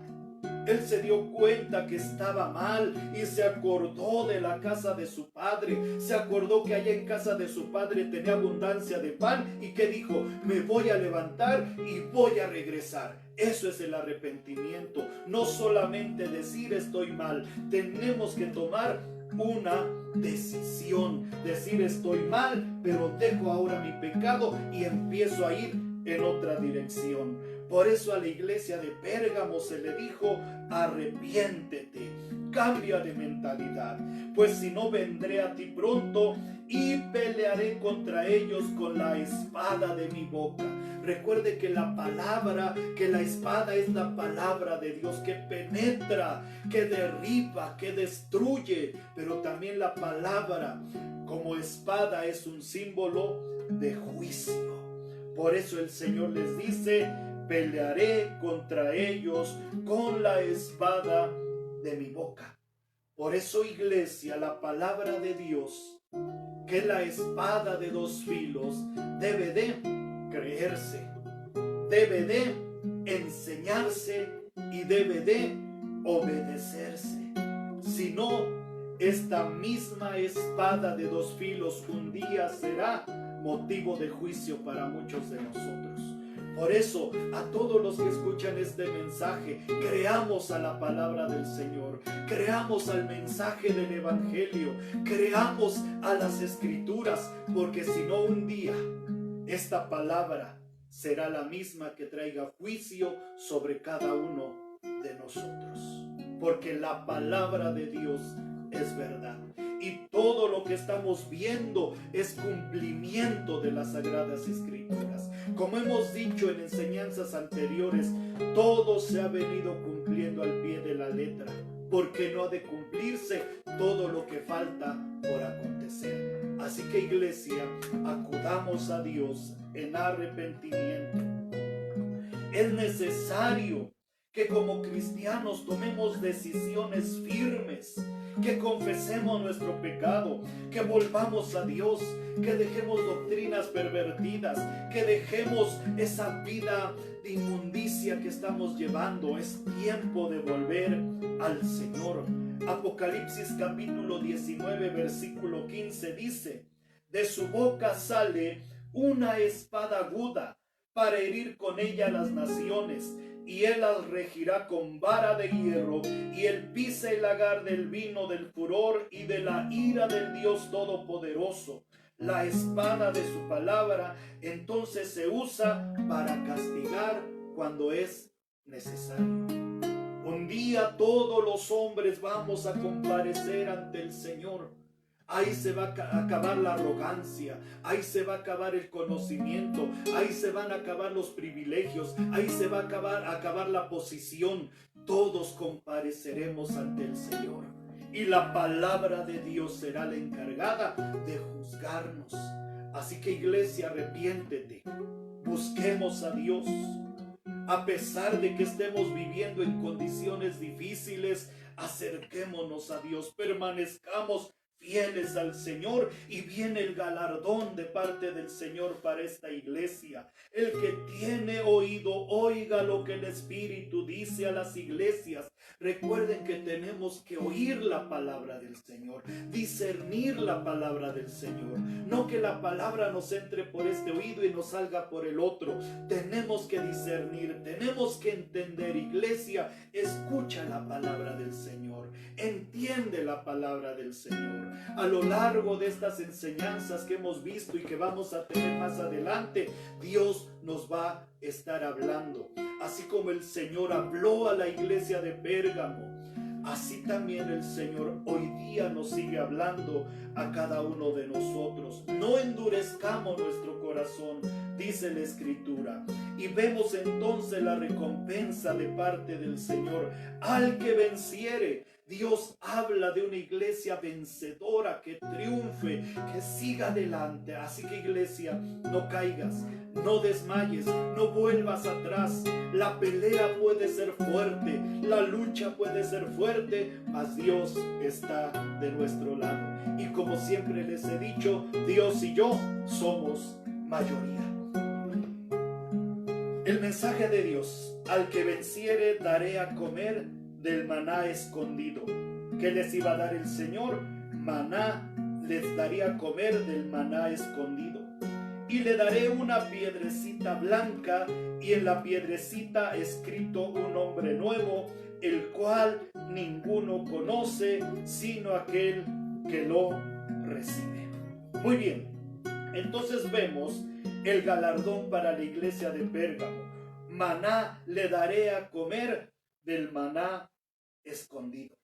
Speaker 2: Él se dio cuenta que estaba mal y se acordó de la casa de su padre. Se acordó que allá en casa de su padre tenía abundancia de pan y que dijo: me voy a levantar y voy a regresar. Eso es el arrepentimiento. No solamente decir estoy mal. Tenemos que tomar una decisión. Decir estoy mal, pero dejo ahora mi pecado y empiezo a ir en otra dirección. Por eso a la iglesia de Pérgamo se le dijo: arrepiéntete, cambia de mentalidad, pues si no vendré a ti pronto y pelearé contra ellos con la espada de mi boca. Recuerde que la espada es la palabra de Dios que penetra, que derriba, que destruye, pero también la palabra como espada es un símbolo de juicio. Por eso el Señor les dice: pelearé contra ellos con la espada de mi boca. Por eso, iglesia, la palabra de Dios, que es la espada de dos filos, debe de creerse, debe de enseñarse y debe de obedecerse. Si no, esta misma espada de dos filos un día será motivo de juicio para muchos de nosotros. Por eso, a todos los que escuchan este mensaje, creamos a la palabra del Señor, creamos al mensaje del Evangelio, creamos a las Escrituras, porque si no, un día esta palabra será la misma que traiga juicio sobre cada uno de nosotros. Porque la palabra de Dios es verdad. Y todo lo que estamos viendo es cumplimiento de las Sagradas Escrituras. Como hemos dicho en enseñanzas anteriores, todo se ha venido cumpliendo al pie de la letra, porque no ha de cumplirse todo lo que falta por acontecer. Así que, iglesia, acudamos a Dios en arrepentimiento. Es necesario que como cristianos tomemos decisiones firmes, que confesemos nuestro pecado, que volvamos a Dios, que dejemos doctrinas pervertidas, que dejemos esa vida de inmundicia que estamos llevando. Es tiempo de volver al Señor. Apocalipsis capítulo 19 versículo 15 dice: de su boca sale una espada aguda para herir con ella las naciones, y él las regirá con vara de hierro, y él pisa el lagar del vino del furor y de la ira del Dios Todopoderoso. La espada de su palabra entonces se usa para castigar cuando es necesario. Un día todos los hombres vamos a comparecer ante el Señor. Ahí se va a acabar la arrogancia, ahí se va a acabar el conocimiento, ahí se van a acabar los privilegios, ahí se va a acabar la posición. Todos compareceremos ante el Señor y la palabra de Dios será la encargada de juzgarnos. Así que, iglesia, arrepiéntete, busquemos a Dios. A pesar de que estemos viviendo en condiciones difíciles, acerquémonos a Dios, permanezcamos fieles al Señor, y viene el galardón de parte del Señor para esta iglesia. El que tiene oído, oiga lo que el Espíritu dice a las iglesias. Recuerden que tenemos que oír la palabra del Señor, discernir la palabra del Señor, no que la palabra nos entre por este oído y nos salga por el otro. Tenemos que discernir, tenemos que entender. Iglesia, escucha la palabra del Señor, entiende la palabra del Señor. A lo largo de estas enseñanzas que hemos visto y que vamos a tener más adelante, Dios nos va a estar hablando. Así como el Señor habló a la iglesia de Pérgamo, así también el Señor hoy día nos sigue hablando a cada uno de nosotros. No endurezcamos nuestro corazón, dice la Escritura. Y vemos entonces la recompensa de parte del Señor al que venciere. Dios habla de una iglesia vencedora, que triunfe, que siga adelante. Así que, iglesia, no caigas, no desmayes, no vuelvas atrás. La pelea puede ser fuerte, la lucha puede ser fuerte, mas Dios está de nuestro lado. Y como siempre les he dicho, Dios y yo somos mayoría. El mensaje de Dios: al que venciere daré a comer del maná escondido. ¿Qué les iba a dar el Señor? Maná. Les daría a comer del maná escondido. Y le daré una piedrecita blanca, y en la piedrecita escrito un nombre nuevo, el cual ninguno conoce sino aquel que lo recibe. Muy bien, entonces vemos el galardón para la iglesia de Pérgamo. Maná, le daré a comer del maná escondido.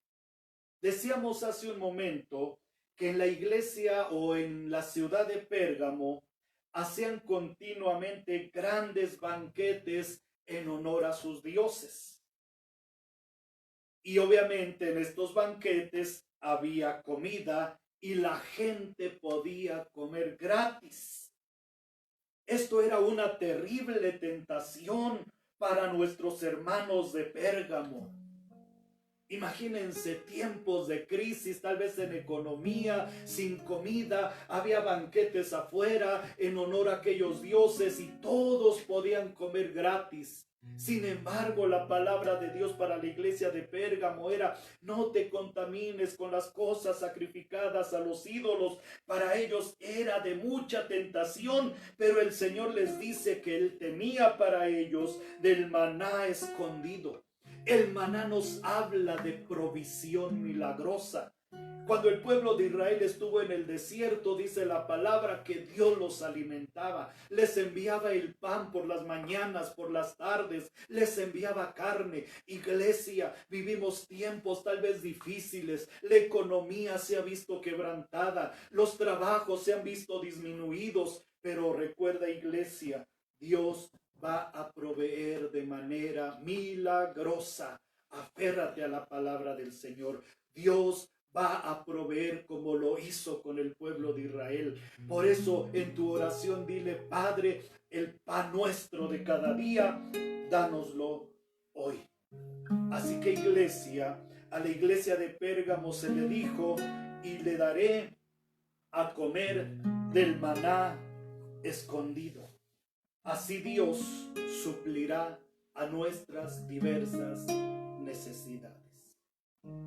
Speaker 2: Decíamos hace un momento que en la iglesia o en la ciudad de Pérgamo hacían continuamente grandes banquetes en honor a sus dioses. Y obviamente en estos banquetes había comida y la gente podía comer gratis. Esto era una terrible tentación para nuestros hermanos de Pérgamo. Imagínense tiempos de crisis, tal vez en economía, sin comida, había banquetes afuera en honor a aquellos dioses y todos podían comer gratis. Sin embargo, la palabra de Dios para la iglesia de Pérgamo era: no te contamines con las cosas sacrificadas a los ídolos. Para ellos era de mucha tentación, pero el Señor les dice que Él tenía para ellos del maná escondido. El maná nos habla de provisión milagrosa. Cuando el pueblo de Israel estuvo en el desierto, dice la palabra que Dios los alimentaba. Les enviaba el pan por las mañanas, por las tardes, les enviaba carne. Iglesia, vivimos tiempos tal vez difíciles. La economía se ha visto quebrantada, los trabajos se han visto disminuidos. Pero recuerda, iglesia, Dios va a proveer de manera milagrosa. Aférrate a la palabra del Señor. Dios va a proveer como lo hizo con el pueblo de Israel. Por eso en tu oración dile: Padre, el pan nuestro de cada día, dánoslo hoy. Así que, iglesia, a la iglesia de Pérgamo se le dijo: y le daré a comer del maná escondido. Así Dios suplirá a nuestras diversas necesidades.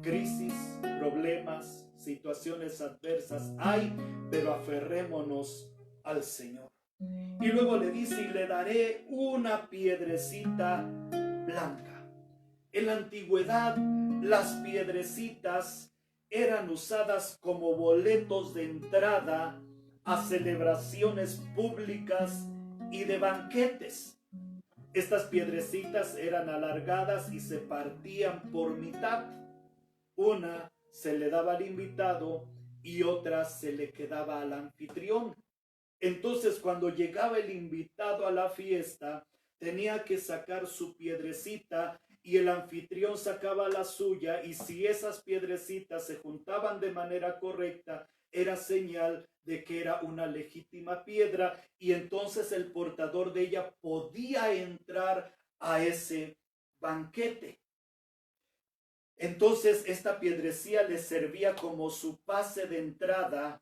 Speaker 2: Crisis, problemas, situaciones adversas hay, pero aferrémonos al Señor. Y luego le dice: y le daré una piedrecita blanca. En la antigüedad, las piedrecitas eran usadas como boletos de entrada a celebraciones públicas y de banquetes. Estas piedrecitas eran alargadas y se partían por mitad. Una se le daba al invitado y otra se le quedaba al anfitrión. Entonces, cuando llegaba el invitado a la fiesta, tenía que sacar su piedrecita y el anfitrión sacaba la suya, y si esas piedrecitas se juntaban de manera correcta, era señal de que era una legítima piedra, y entonces el portador de ella podía entrar a ese banquete. Entonces esta piedrecilla les servía como su pase de entrada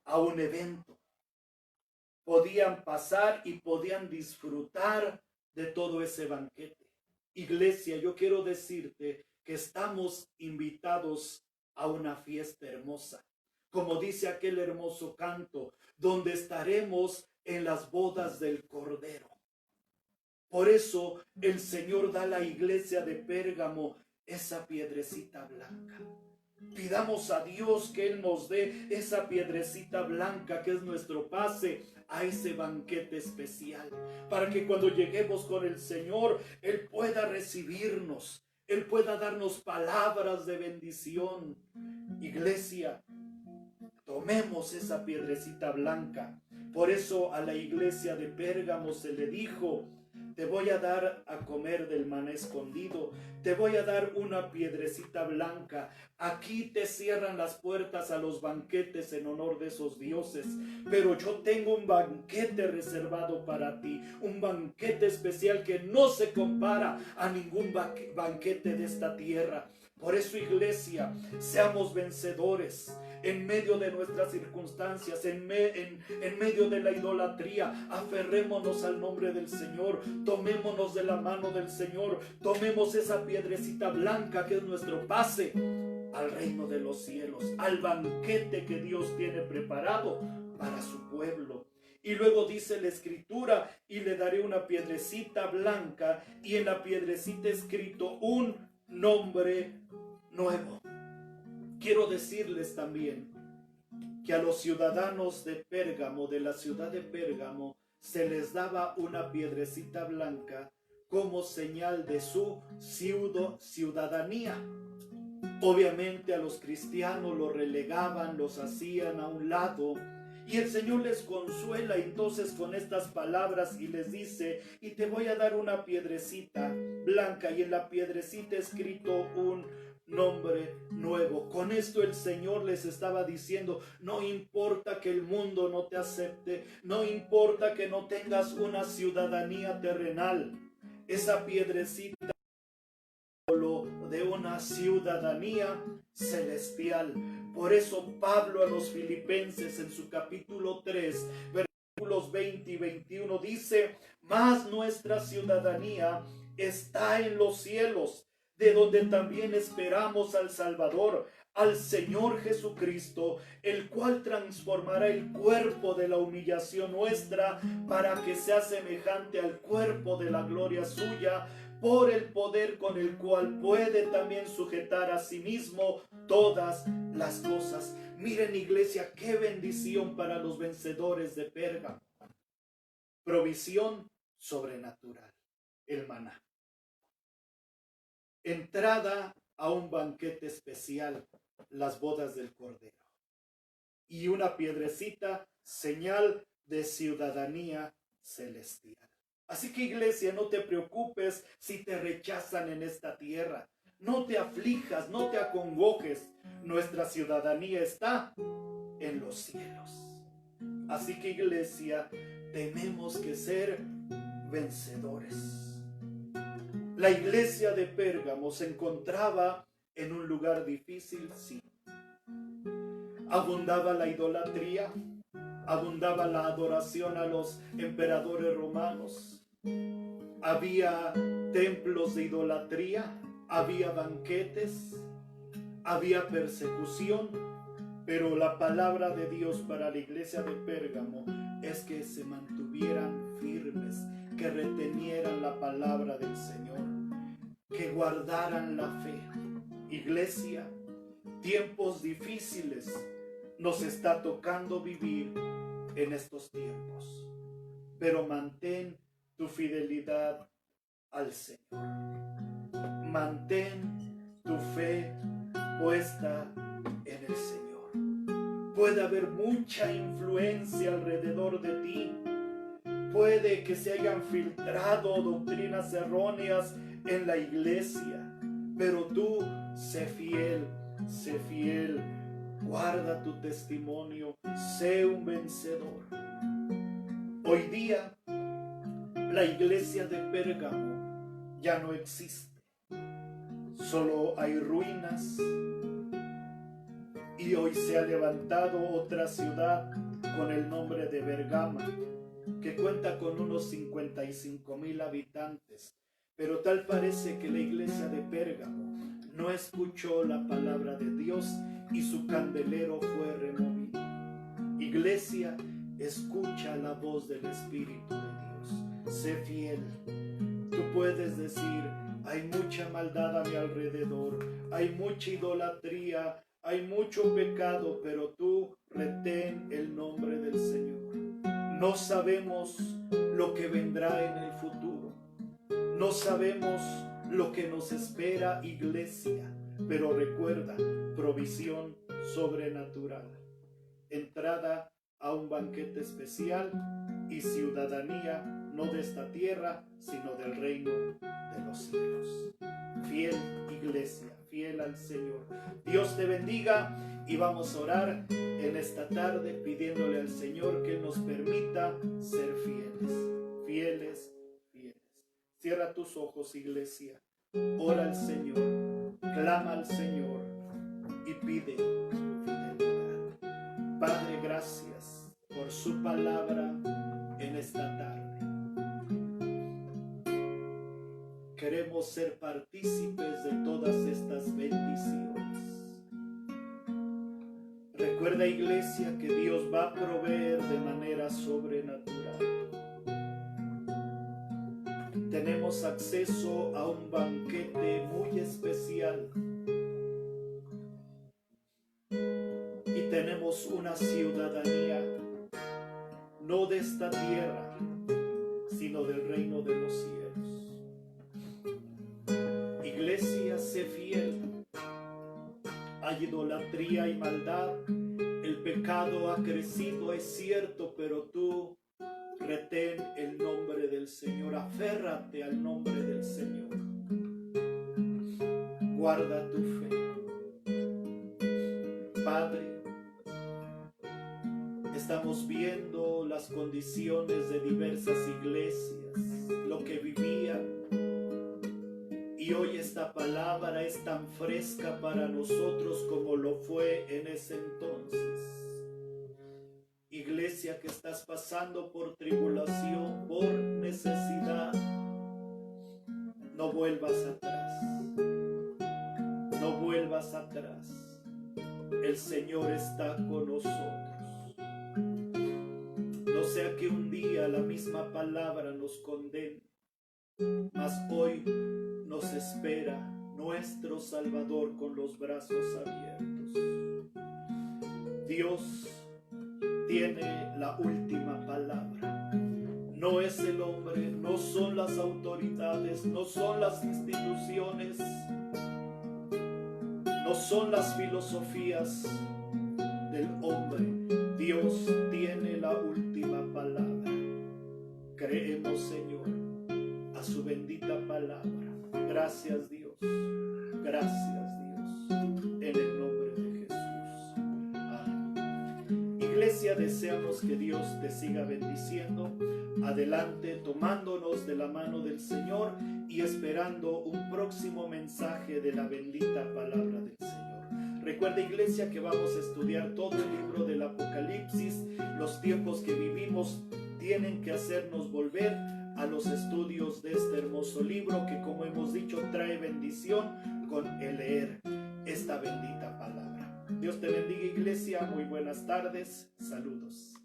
Speaker 2: a un evento. Podían pasar y podían disfrutar de todo ese banquete. Iglesia, yo quiero decirte que estamos invitados a una fiesta hermosa. Como dice aquel hermoso canto, donde estaremos en las bodas del Cordero. Por eso el Señor da a la iglesia de Pérgamo esa piedrecita blanca. Pidamos a Dios que Él nos dé esa piedrecita blanca que es nuestro pase a ese banquete especial, para que cuando lleguemos con el Señor, Él pueda recibirnos, Él pueda darnos palabras de bendición. Iglesia, tomemos esa piedrecita blanca. Por eso a la iglesia de Pérgamo se le dijo: te voy a dar a comer del maná escondido, te voy a dar una piedrecita blanca. Aquí te cierran las puertas a los banquetes en honor de esos dioses, pero yo tengo un banquete reservado para ti, un banquete especial que no se compara a ningún banquete de esta tierra. Por eso, iglesia, seamos vencedores en medio de nuestras circunstancias, en medio de la idolatría. Aferrémonos al nombre del Señor, tomémonos de la mano del Señor, tomemos esa piedrecita blanca que es nuestro pase al reino de los cielos, al banquete que Dios tiene preparado para su pueblo. Y luego dice la escritura: y le daré una piedrecita blanca, y en la piedrecita escrito un nombre nuevo. Quiero decirles también que a los ciudadanos de Pérgamo, de la ciudad de Pérgamo, se les daba una piedrecita blanca como señal de su ciudadanía. Obviamente a los cristianos los relegaban, los hacían a un lado, y el Señor les consuela entonces con estas palabras y les dice: y te voy a dar una piedrecita blanca, y en la piedrecita escrito un nombre nuevo. Con esto el Señor les estaba diciendo: no importa que el mundo no te acepte, no importa que no tengas una ciudadanía terrenal, esa piedrecita de una ciudadanía celestial. Por eso Pablo a los Filipenses en su capítulo 3, versículos 20 y 21 dice: mas nuestra ciudadanía está en los cielos, de donde también esperamos al Salvador, al Señor Jesucristo, el cual transformará el cuerpo de la humillación nuestra para que sea semejante al cuerpo de la gloria suya, por el poder con el cual puede también sujetar a sí mismo todas las cosas. Miren, iglesia, qué bendición para los vencedores de Pérgamo. Provisión sobrenatural, el maná. Entrada a un banquete especial, las bodas del Cordero. Y una piedrecita, señal de ciudadanía celestial. Así que, iglesia, no te preocupes si te rechazan en esta tierra. No te aflijas, no te acongojes. Nuestra ciudadanía está en los cielos. Así que, iglesia, tenemos que ser vencedores. La iglesia de Pérgamo se encontraba en un lugar difícil, sí. Abundaba la idolatría, abundaba la adoración a los emperadores romanos, había templos de idolatría, había banquetes, había persecución, pero la palabra de Dios para la iglesia de Pérgamo es que se mantuvieran firmes, que retenieran la palabra del Señor, que guardaran la fe. Iglesia, tiempos difíciles nos está tocando vivir en estos tiempos, pero mantén tu fidelidad al Señor. Mantén tu fe puesta en el Señor. Puede haber mucha influencia alrededor de ti. Puede que se hayan filtrado doctrinas erróneas en la iglesia, pero tú sé fiel, guarda tu testimonio, sé un vencedor. Hoy día la iglesia de Pérgamo ya no existe, solo hay ruinas, y hoy se ha levantado otra ciudad con el nombre de Bergama, que cuenta con unos 55,000 habitantes, pero tal parece que la iglesia de Pérgamo no escuchó la palabra de Dios y su candelero fue removido. Iglesia, escucha la voz del Espíritu de Dios, sé fiel. Tú puedes decir: hay mucha maldad a mi alrededor, hay mucha idolatría, hay mucho pecado, pero tú retén el nombre del Señor. No sabemos lo que vendrá en el futuro. No sabemos lo que nos espera, iglesia. Pero recuerda, provisión sobrenatural. Entrada a un banquete especial y ciudadanía no de esta tierra, sino del reino de los cielos. Fiel iglesia, fiel al Señor. Dios te bendiga y vamos a orar en esta tarde pidiéndole al Señor que nos permita ser fieles. Cierra tus ojos, iglesia. Ora al Señor, clama al Señor y pide fidelidad. Padre, gracias por su palabra en esta tarde. Queremos ser partícipes de todas estas bendiciones. Recuerda, iglesia, que Dios va a proveer de manera sobrenatural. Tenemos acceso a un banquete muy especial y tenemos una ciudadanía no de esta tierra, sino del reino de los cielos. Iglesia, sé fiel. Hay idolatría y maldad, el pecado ha crecido, es cierto, pero tú retén el nombre del Señor, aférrate al nombre del Señor. Guarda tu fe. Padre, estamos viendo las condiciones de diversas iglesias, lo que vivían, y Y hoy esta palabra es tan fresca para nosotros como lo fue en ese entonces. Iglesia que estás pasando por tribulación, por necesidad, no vuelvas atrás. No vuelvas atrás. El Señor está con nosotros. No sea que un día la misma palabra nos condene, mas hoy nos espera nuestro Salvador con los brazos abiertos. Dios tiene la última palabra. No es el hombre, no son las autoridades, no son las instituciones, no son las filosofías del hombre. Dios tiene la última palabra. Creemos, Señor, a su bendita palabra. Gracias, Dios. Gracias, Dios. En el nombre de Jesús. Amén. Iglesia, deseamos que Dios te siga bendiciendo. Adelante, tomándonos de la mano del Señor y esperando un próximo mensaje de la bendita palabra del Señor. Recuerda, iglesia, que vamos a estudiar todo el libro del Apocalipsis. Los tiempos que vivimos tienen que hacernos volver a los estudios de este hermoso libro que, como hemos dicho, trae bendición con el leer esta bendita palabra. Dios te bendiga, iglesia. Muy buenas tardes. Saludos.